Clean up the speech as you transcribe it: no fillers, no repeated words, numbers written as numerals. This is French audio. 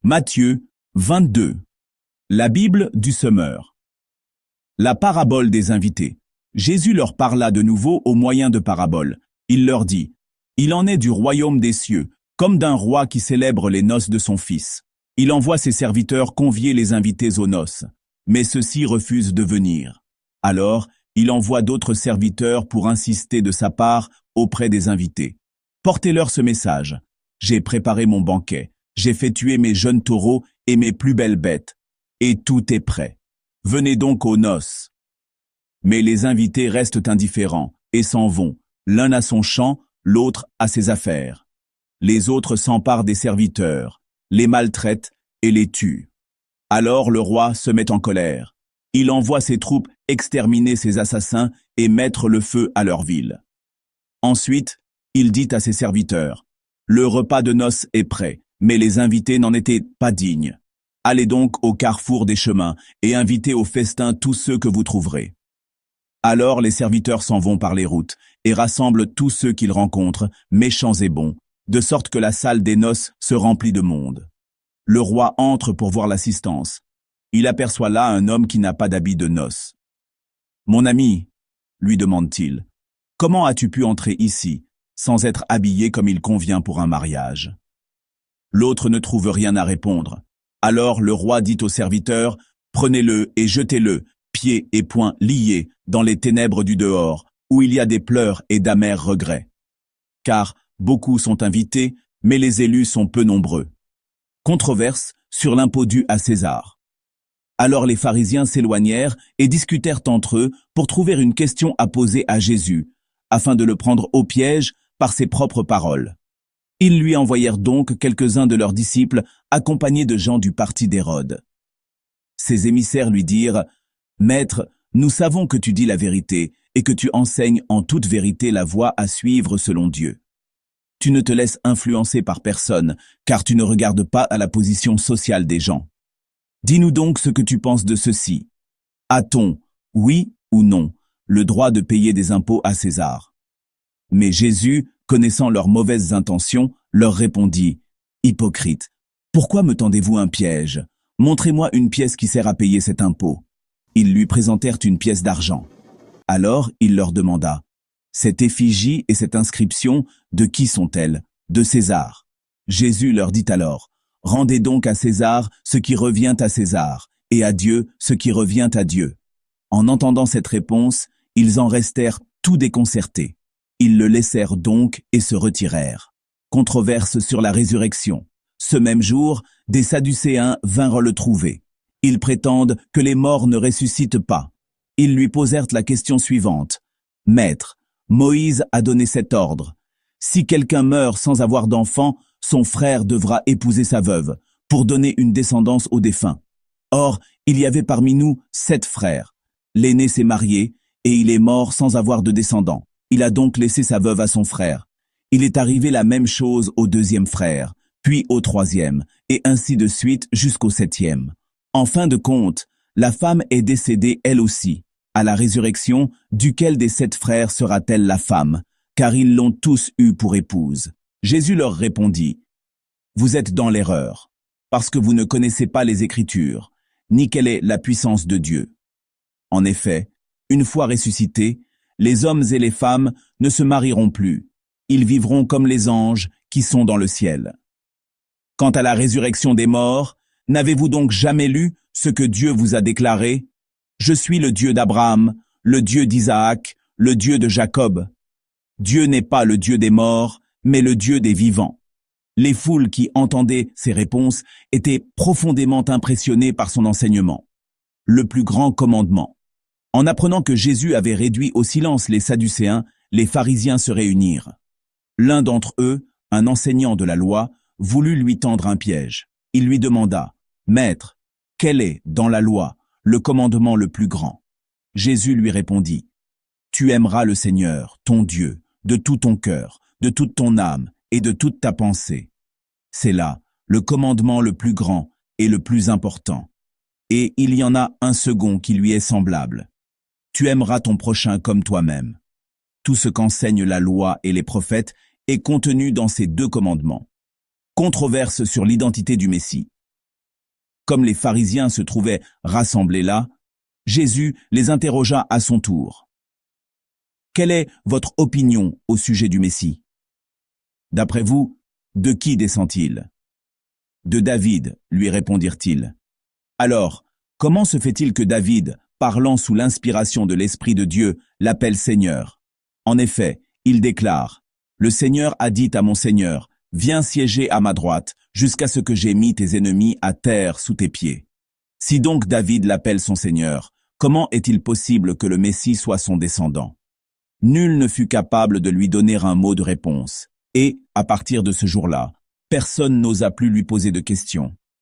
Matthieu 22. La Bible du semeur. La parabole des invités. Jésus leur parla de nouveau au moyen de paraboles. Il leur dit, « Il en est du royaume des cieux, comme d'un roi qui célèbre les noces de son fils. Il envoie ses serviteurs convier les invités aux noces, mais ceux-ci refusent de venir. Alors, il envoie d'autres serviteurs pour insister de sa part auprès des invités. Portez-leur ce message. J'ai préparé mon banquet. J'ai fait tuer mes jeunes taureaux et mes plus belles bêtes. Et tout est prêt. Venez donc aux noces. » Mais les invités restent indifférents et s'en vont, l'un à son champ, l'autre à ses affaires. Les autres s'emparent des serviteurs, les maltraitent et les tuent. Alors le roi se met en colère. Il envoie ses troupes exterminer ces assassins et mettre le feu à leur ville. Ensuite, il dit à ses serviteurs, « Le repas de noces est prêt, mais les invités n'en étaient pas dignes. Allez donc au carrefour des chemins et invitez au festin tous ceux que vous trouverez. » Alors les serviteurs s'en vont par les routes et rassemblent tous ceux qu'ils rencontrent, méchants et bons, de sorte que la salle des noces se remplit de monde. Le roi entre pour voir l'assistance. Il aperçoit là un homme qui n'a pas d'habit de noces. « Mon ami, » lui demande-t-il, « comment as-tu pu entrer ici, sans être habillé comme il convient pour un mariage ?» L'autre ne trouve rien à répondre. Alors le roi dit aux serviteurs, « Prenez-le et jetez-le, pieds et poings liés, dans les ténèbres du dehors, où il y a des pleurs et d'amers regrets. Car beaucoup sont invités, mais les élus sont peu nombreux. » Controverse sur l'impôt dû à César. Alors les pharisiens s'éloignèrent et discutèrent entre eux pour trouver une question à poser à Jésus, afin de le prendre au piège par ses propres paroles. Ils lui envoyèrent donc quelques-uns de leurs disciples, accompagnés de gens du parti d'Hérode. Ces émissaires lui dirent, « Maître, nous savons que tu dis la vérité et que tu enseignes en toute vérité la voie à suivre selon Dieu. Tu ne te laisses influencer par personne, car tu ne regardes pas à la position sociale des gens. Dis-nous donc ce que tu penses de ceci. A-t-on, oui ou non, le droit de payer des impôts à César ?» Mais Jésus, connaissant leurs mauvaises intentions, leur répondit, « Hypocrite, pourquoi me tendez-vous un piège? Montrez-moi une pièce qui sert à payer cet impôt. » Ils lui présentèrent une pièce d'argent. Alors il leur demanda, « Cette effigie et cette inscription, de qui sont-elles? De César. » Jésus leur dit alors, « Rendez donc à César ce qui revient à César, et à Dieu ce qui revient à Dieu. » En entendant cette réponse, ils en restèrent tout déconcertés. Ils le laissèrent donc et se retirèrent. Controverse sur la résurrection. Ce même jour, des Sadducéens vinrent le trouver. Ils prétendent que les morts ne ressuscitent pas. Ils lui posèrent la question suivante. « Maître, Moïse a donné cet ordre. Si quelqu'un meurt sans avoir d'enfant, son frère devra épouser sa veuve, pour donner une descendance au défunt. Or, il y avait parmi nous 7 frères. L'aîné s'est marié, et il est mort sans avoir de descendants. Il a donc laissé sa veuve à son frère. Il est arrivé la même chose au 2e frère, puis au 3e, et ainsi de suite jusqu'au 7e. En fin de compte, la femme est décédée elle aussi. À la résurrection, duquel des 7 frères sera-t-elle la femme? Car ils l'ont tous eue pour épouse. » Jésus leur répondit, « Vous êtes dans l'erreur, parce que vous ne connaissez pas les Écritures, ni quelle est la puissance de Dieu. En effet, une fois ressuscités, les hommes et les femmes ne se marieront plus. Ils vivront comme les anges qui sont dans le ciel. Quant à la résurrection des morts, n'avez-vous donc jamais lu ce que Dieu vous a déclaré? Je suis le Dieu d'Abraham, le Dieu d'Isaac, le Dieu de Jacob. Dieu n'est pas le Dieu des morts, mais le Dieu des vivants. » Les foules qui entendaient ces réponses étaient profondément impressionnées par son enseignement. Le plus grand commandement. En apprenant que Jésus avait réduit au silence les Sadducéens, les pharisiens se réunirent. L'un d'entre eux, un enseignant de la loi, voulut lui tendre un piège. Il lui demanda, « Maître, quel est, dans la loi, le commandement le plus grand ?» Jésus lui répondit, « Tu aimeras le Seigneur, ton Dieu, de tout ton cœur, de toute ton âme et de toute ta pensée. C'est là le commandement le plus grand et le plus important. Et il y en a un second qui lui est semblable. Tu aimeras ton prochain comme toi-même. » Tout ce qu'enseignent la loi et les prophètes est contenu dans ces 2 commandements. Controverse sur l'identité du Messie. Comme les pharisiens se trouvaient rassemblés là, Jésus les interrogea à son tour. Quelle est votre opinion au sujet du Messie? D'après vous, de qui descend-il? De David, lui répondirent-ils. Alors, comment se fait-il que David, parlant sous l'inspiration de l'Esprit de Dieu, l'appelle Seigneur? En effet, il déclare, « Le Seigneur a dit à mon Seigneur, viens siéger à ma droite, jusqu'à ce que j'aie mis tes ennemis à terre sous tes pieds. » Si donc David l'appelle son Seigneur, comment est-il possible que le Messie soit son descendant? Nul ne fut capable de lui donner un mot de réponse, et, à partir de ce jour-là, personne n'osa plus lui poser de questions.